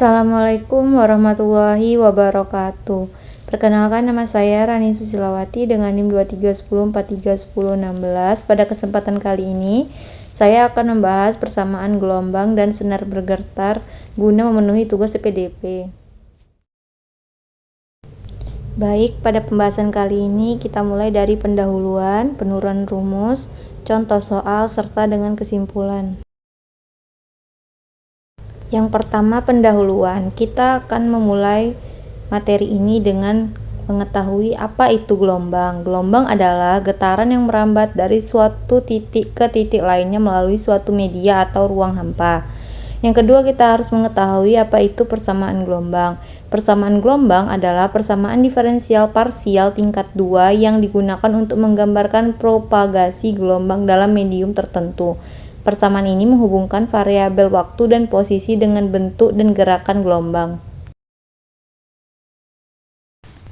Assalamualaikum warahmatullahi wabarakatuh. Perkenalkan, nama saya Rani Susilawati dengan NIM 2310431016. Pada kesempatan kali ini, saya akan membahas persamaan gelombang dan senar bergetar guna memenuhi tugas PDP. Baik, pada pembahasan kali ini kita mulai dari pendahuluan, penurunan rumus, contoh soal, serta dengan kesimpulan. Yang pertama, pendahuluan. Kita akan memulai materi ini dengan mengetahui apa itu gelombang. Gelombang adalah getaran yang merambat dari suatu titik ke titik lainnya melalui suatu media atau ruang hampa. Yang kedua, kita harus mengetahui apa itu persamaan gelombang. Persamaan gelombang adalah persamaan diferensial parsial tingkat 2 yang digunakan untuk menggambarkan propagasi gelombang dalam medium tertentu. Persamaan ini menghubungkan variabel waktu dan posisi dengan bentuk dan gerakan gelombang.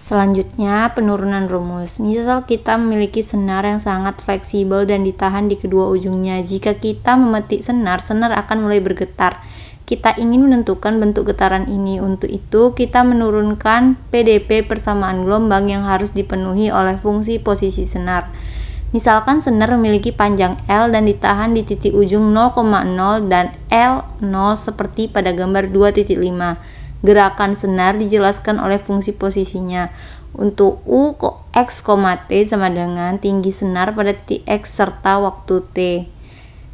Selanjutnya, penurunan rumus. Misal kita memiliki senar yang sangat fleksibel dan ditahan di kedua ujungnya. Jika kita memetik senar, senar akan mulai bergetar. Kita ingin menentukan bentuk getaran ini. Untuk itu, kita menurunkan PDP persamaan gelombang yang harus dipenuhi oleh fungsi posisi senar. Misalkan senar memiliki panjang L dan ditahan di titik ujung 0,0 dan L0 seperti pada gambar 2.5. Gerakan senar dijelaskan oleh fungsi posisinya. Untuk U X, T sama dengan tinggi senar pada titik X serta waktu T.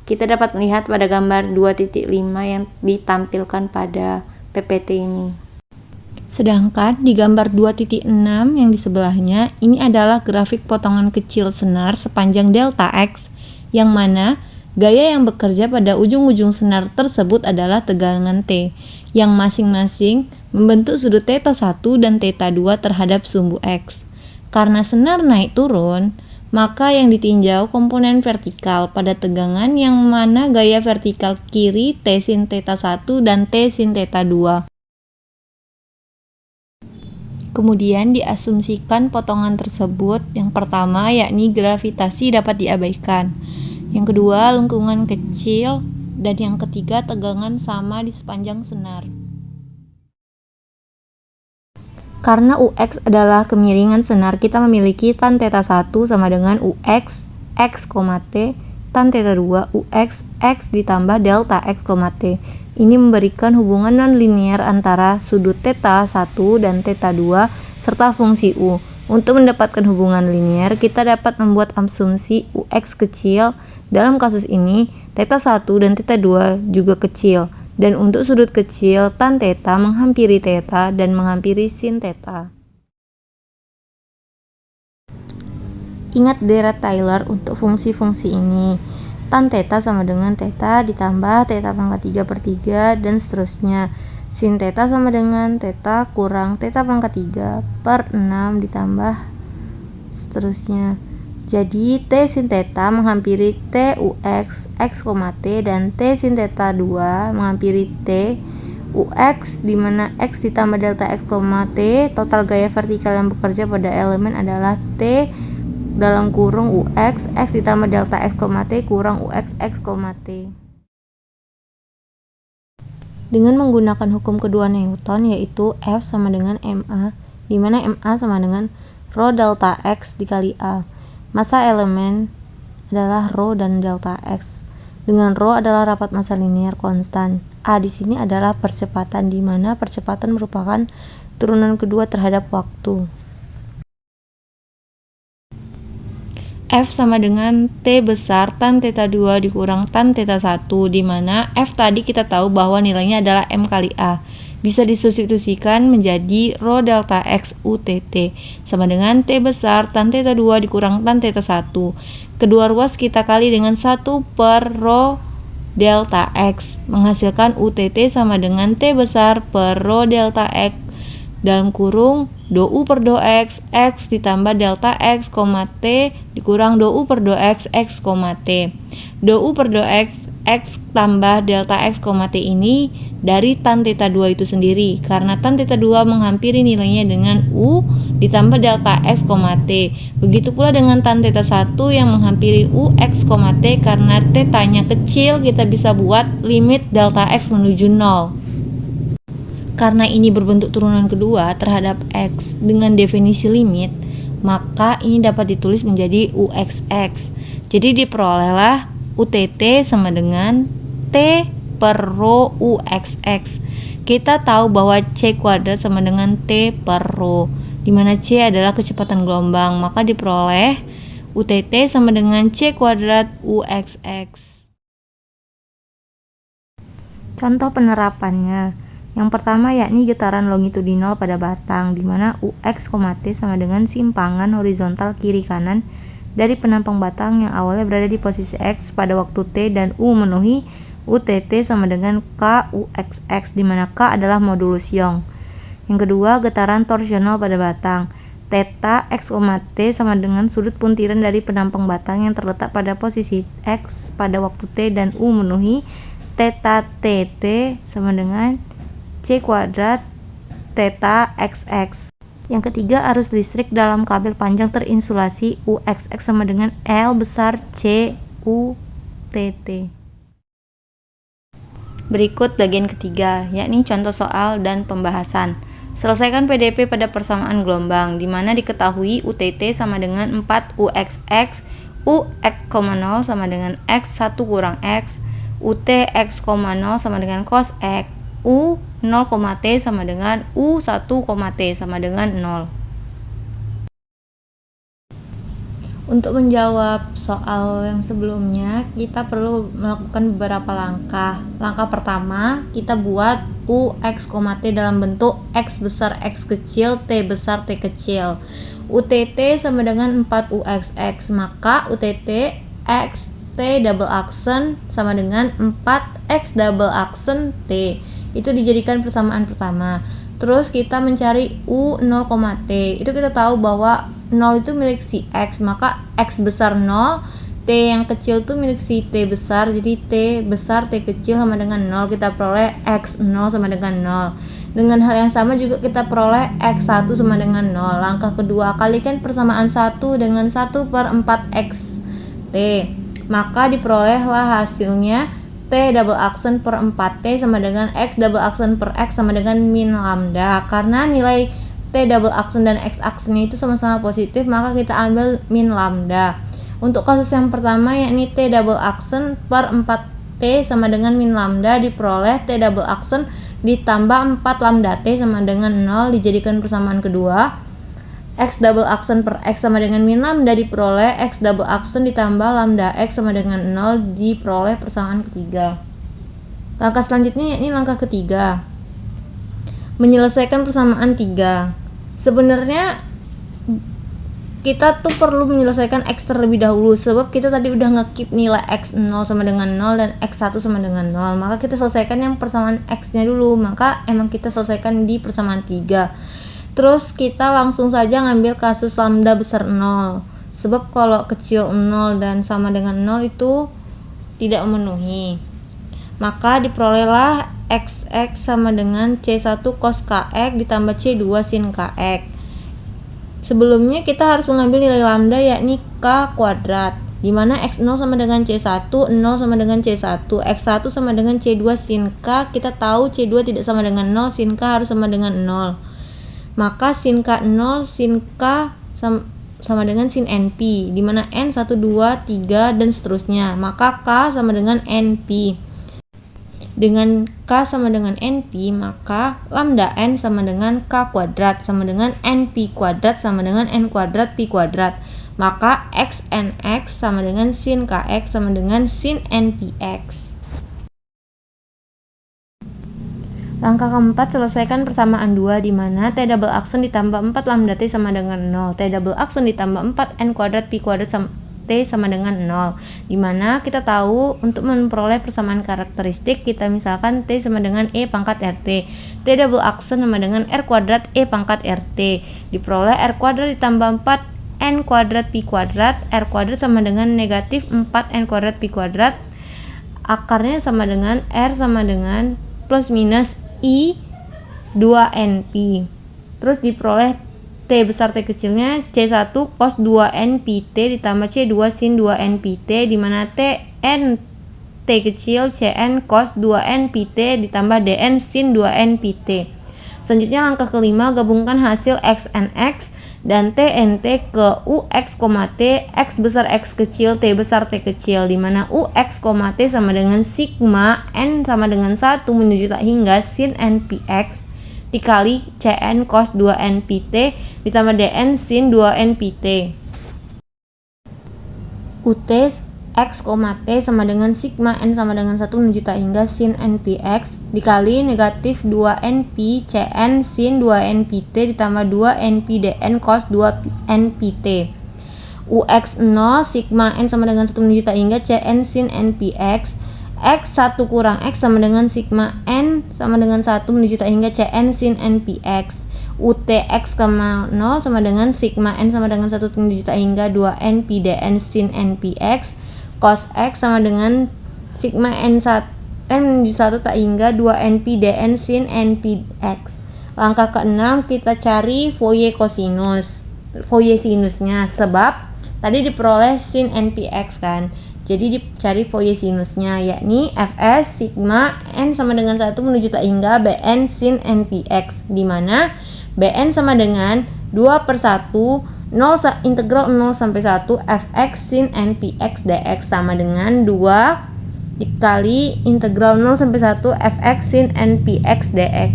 Kita dapat melihat pada gambar 2.5 yang ditampilkan pada PPT ini. Sedangkan di gambar 2.6 yang di sebelahnya, ini adalah grafik potongan kecil senar sepanjang delta X, yang mana gaya yang bekerja pada ujung-ujung senar tersebut adalah tegangan T, yang masing-masing membentuk sudut θ1 dan θ2 terhadap sumbu X. Karena senar naik turun, maka yang ditinjau komponen vertikal pada tegangan yang mana gaya vertikal kiri T sin θ1 dan T sin θ2. Kemudian diasumsikan potongan tersebut. Yang pertama yakni gravitasi dapat diabaikan. Yang kedua lengkungan kecil. Dan yang ketiga tegangan sama di sepanjang senar. Karena UX adalah kemiringan senar, kita memiliki tan θ1 sama dengan UX X, T, tan θ2 UX X ditambah delta X, T. Ini memberikan hubungan non-linear antara sudut θ1 dan θ2 serta fungsi U. Untuk mendapatkan hubungan linear, kita dapat membuat asumsi UX kecil. Dalam kasus ini, θ1 dan θ2 juga kecil. Dan untuk sudut kecil, tan θ menghampiri θ dan menghampiri sin θ. Ingat deret Taylor untuk fungsi-fungsi ini. Tan θ sama dengan θ ditambah θ pangkat 3/3 dan seterusnya. Sin θ sama dengan θ kurang θ pangkat 3/6 ditambah seterusnya. Jadi T sin θ menghampiri T UX X, T dan T sin θ2 menghampiri T UX di mana X ditambah delta X, T. Total gaya vertikal yang bekerja pada elemen adalah T dalam kurung UX X ditambah delta X, T kurang UX X, T. Dengan menggunakan hukum kedua Newton yaitu F sama dengan MA, di mana MA sama dengan rho delta X dikali A. Massa elemen adalah rho dan delta X. Dengan rho adalah rapat massa linear konstan. A di sini adalah percepatan, di mana percepatan merupakan turunan kedua terhadap waktu. F sama dengan T besar tan θ2 dikurang tan θ1, di mana F tadi kita tahu bahwa nilainya adalah M kali A. Bisa disubstitusikan menjadi rho delta X UTT sama dengan T besar tan θ2 dikurang tan θ1. Kedua ruas kita kali dengan 1 per rho delta X, menghasilkan UTT sama dengan T besar per rho delta X dalam kurung do U per do X, X ditambah delta X, T dikurang do U per do X, X, T. Do U per do X, X tambah delta X, T ini dari tan θ2 itu sendiri. Karena tan θ2 menghampiri nilainya dengan U ditambah delta X, T. Begitu pula dengan tan θ1 yang menghampiri U, X, T. Karena θ-nya kecil, kita bisa buat limit delta X menuju 0. Karena ini berbentuk turunan kedua terhadap X dengan definisi limit, maka ini dapat ditulis menjadi UXX. Jadi diperolehlah UTT sama dengan T per rho UXX. Kita tahu bahwa C kuadrat sama dengan T per rho, di mana C adalah kecepatan gelombang, maka diperoleh UTT sama dengan C kuadrat UXX. Contoh penerapannya. Yang pertama yakni getaran longitudinal pada batang, di mana UX, T sama dengan simpangan horizontal kiri kanan dari penampang batang yang awalnya berada di posisi X pada waktu T dan U memenuhi UTT sama dengan K UXX, di mana K adalah modulus Young. Yang kedua, getaran torsional pada batang. Theta X, T sama dengan sudut puntiran dari penampang batang yang terletak pada posisi X pada waktu T dan U memenuhi theta TT sama dengan C kuadrat theta XX. Yang ketiga, arus listrik dalam kabel panjang terinsulasi UXX sama dengan L besar C UTT. Berikut bagian ketiga, yakni contoh soal dan pembahasan. Selesaikan PDP pada persamaan gelombang, di mana diketahui UTT sama dengan 4 UXX, UX,0 sama dengan X1 kurang X, UTX,0 sama dengan cos X, U 0,T sama dengan U1,T sama dengan 0. Untuk menjawab soal yang sebelumnya, kita perlu melakukan beberapa langkah. Langkah pertama, kita buat UX,T dalam bentuk X besar X kecil, T besar T kecil. UTT sama dengan 4 UXX, maka UTT X T double aksen sama dengan 4 X double aksen T. Itu dijadikan persamaan pertama. Terus kita mencari U 0,T. Itu kita tahu bahwa 0 itu milik si X, maka X besar 0, T yang kecil itu milik si T besar, jadi T besar T kecil sama dengan 0. Kita peroleh X 0 sama dengan 0. Dengan hal yang sama juga kita peroleh X1 sama dengan 0. Langkah kedua, kalikan persamaan 1 dengan 1 per 4 X T. Maka diperolehlah hasilnya T double aksen per 4T sama dengan X double aksen per X sama dengan min lambda. Karena nilai T double aksen dan X aksennya itu sama-sama positif, maka kita ambil min lambda. Untuk kasus yang pertama yakni T double aksen per 4T sama dengan min lambda, diperoleh T double aksen ditambah 4 lambda T sama dengan 0, dijadikan persamaan kedua. X double aksen per X sama dengan min lambda, diperoleh X double aksen ditambah lambda X sama dengan 0, diperoleh persamaan ketiga. Langkah selanjutnya yakni langkah ketiga, menyelesaikan persamaan 3. Sebenarnya kita tuh perlu menyelesaikan X terlebih dahulu, sebab kita tadi udah nge-keep nilai X 0 sama dengan 0 dan X1 sama dengan 0. Maka kita selesaikan yang persamaan X nya dulu, maka emang kita selesaikan di persamaan 3. Terus kita langsung saja ngambil kasus lambda besar 0, sebab kalau kecil 0 dan sama dengan 0 itu tidak memenuhi. Maka diperolehlah XX sama dengan C1 cos KX ditambah C2 sin KX. Sebelumnya kita harus mengambil nilai lambda yakni K kuadrat, di mana X0 sama dengan C1, 0 sama dengan C1, X1 sama dengan C2 sin K. Kita tahu C2 tidak sama dengan 0, sin K harus sama dengan 0. Maka sin K 0, sin K sama dengan sin NP, di mana N 1, 2, 3 dan seterusnya. Maka K sama dengan NP. Dengan K sama dengan NP, maka lambda N sama dengan K kuadrat sama dengan NP kuadrat sama dengan N kuadrat P kuadrat. Maka X NX sama dengan sin KX sama dengan sin NPX. Langkah keempat, selesaikan persamaan 2, di mana T double aksen ditambah 4 lambda T sama dengan 0. T double aksen ditambah 4 N kuadrat P kuadrat T sama dengan 0. Di mana kita tahu untuk memperoleh persamaan karakteristik, kita misalkan T sama dengan E pangkat RT. T double aksen sama dengan R kuadrat E pangkat RT. Diperoleh R kuadrat ditambah 4 N kuadrat P kuadrat. R kuadrat sama dengan negatif 4 N kuadrat P kuadrat. Akarnya sama dengan R sama dengan plus minus I 2NP. Terus diperoleh T besar T kecilnya C1 cos 2NPT ditambah C2 sin 2NPT, di mana T N T kecil Cn cos 2NPT ditambah Dn sin 2NPT. Selanjutnya langkah kelima, gabungkan hasil X and X dan T and T ke UX, T, X besar X kecil, T besar T kecil, di mana UX, T sama dengan sigma N sama dengan 1 menuju tak hingga sin NPX dikali Cn cos 2NPT ditambah Dn sin 2NPT. UT X, T sama dengan sigma N sama dengan 1 menuju tak hingga sin NPX dikali negatif 2NP Cn sin 2NPT ditambah 2NP Dn cos 2NPT. UX 0 sigma N sama dengan 1 menuju tak hingga Cn sin NPX X1 kurang X sama dengan sigma N sama dengan 1 menuju tak hingga Cn sin NPX. UTX, 0 sama dengan sigma N sama dengan 1 menuju tak hingga 2NP Dn sin NPX cos X sama dengan sigma N menuju 1 tak hingga 2NP Dn sin NPX. Langkah ke-6 kita cari Fourier sinusnya, sebab tadi diperoleh sin NPX kan. Jadi dicari Fourier sinusnya, yakni Fs sigma N sama dengan 1 menuju tak hingga Bn sin NPX, di mana Bn sama dengan 2/1 integral 0 sampai 1 Fx sin NPX dx sama dengan 2 dikali integral 0 sampai 1 Fx sin NPX dx.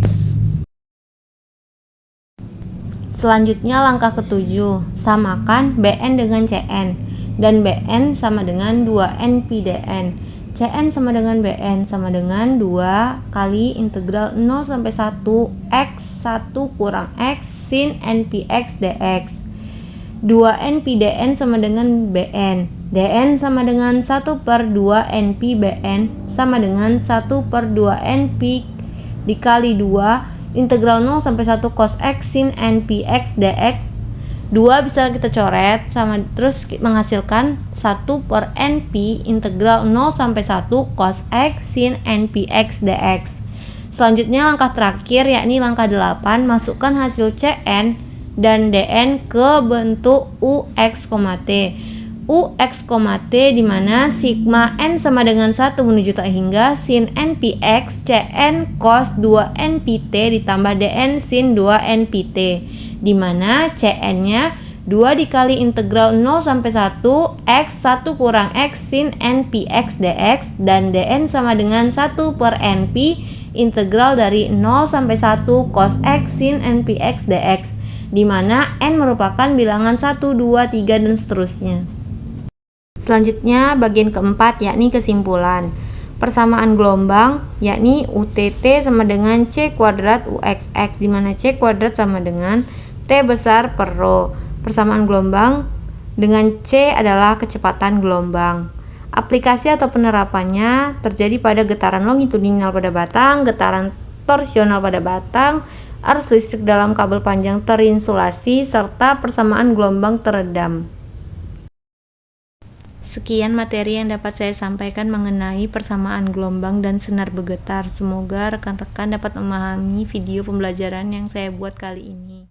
Selanjutnya langkah ke-7, samakan Bn dengan Cn dan Bn sama dengan 2NP Dn. Cn sama dengan Bn sama dengan 2 kali integral 0 sampai 1 X1 kurang X sin NPX dx. 2NP Dn sama dengan Bn. Dn sama dengan 1/2NP Bn sama dengan 1/2NP dikali 2 integral 0 sampai 1 cos X sin NPX dx. 2 bisa kita coret sama terus menghasilkan 1/NP integral 0 sampai 1 cos X sin NPX dx. Selanjutnya langkah terakhir yakni langkah 8, masukkan hasil Cn dan Dn ke bentuk UX, T. UX, T di mana sigma N sama dengan 1 menuju tak hingga sin NPX Cn cos 2NPT ditambah Dn sin 2NPT, di mana Cn-nya 2 dikali integral 0 sampai 1 X1 kurang X sin NPX dx dan Dn sama dengan 1/NP integral dari 0 sampai 1 cos X sin NPX dx, di mana N merupakan bilangan 1, 2, 3 dan seterusnya. Selanjutnya bagian keempat yakni kesimpulan. Persamaan gelombang yakni UTT sama dengan C kuadrat UXX, di mana C kuadrat sama dengan T besar per rho. Persamaan gelombang dengan C adalah kecepatan gelombang. Aplikasi atau penerapannya terjadi pada getaran longitudinal pada batang, getaran torsional pada batang, arus listrik dalam kabel panjang terinsulasi, serta persamaan gelombang teredam. Sekian materi yang dapat saya sampaikan mengenai persamaan gelombang dan senar bergetar. Semoga rekan-rekan dapat memahami video pembelajaran yang saya buat kali ini.